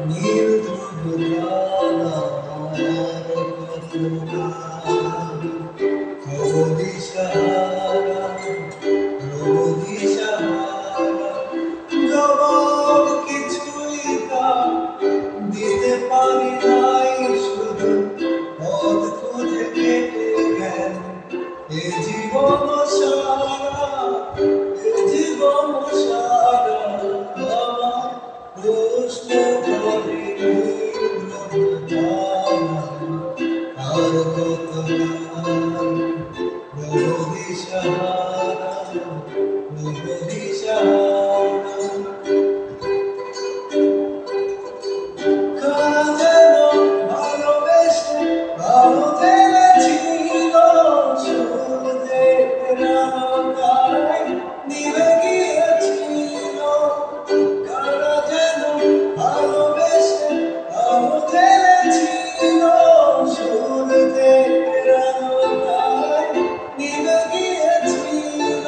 নীল ধ্রুবতারার কত গান। দিশাহারা দিশাহারা জবাব কিছুই তার দিতে পারি নাই, শুধু পথ খুঁজে কেটে গেল এ জীবন সারা, এ জীবন সারা। আমার প্রশ্ন করে আর কত গান। দিশাহারা দিশাহারা কারা যেন ভালোবেসে ভালো জেনেছিল, সূর্যে রাঙায় নিভে গিয়েছিল। কারা যেন ভালোবেসে ভালো জেনেছিল, সূর্যে রাঙায় নিভে গিয়েছিল।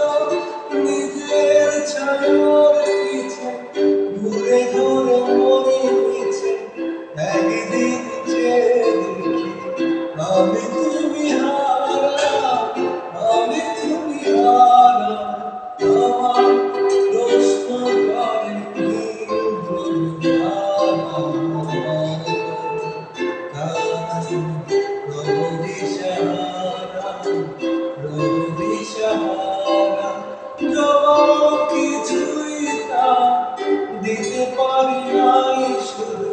নিজের ছায়ার পিছে ঘুরে ঘুরে মরি পিছে, একদিন চেয়ে দেখি আমি তুমি হারা, আমি তুমি হারা। আমার প্রশ্ন করে দিশাহারা জবাব কিছুই তা দিতে পারি নাই, শুধু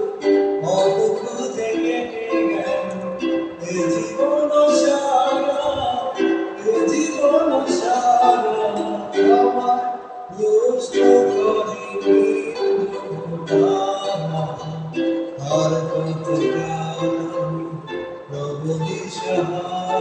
পথ খুঁজে কেটে গেল এ জীবন সারা, এ জীবন সারা। আমার প্রশ্ন করিনি আর কত গান। দিশাহারা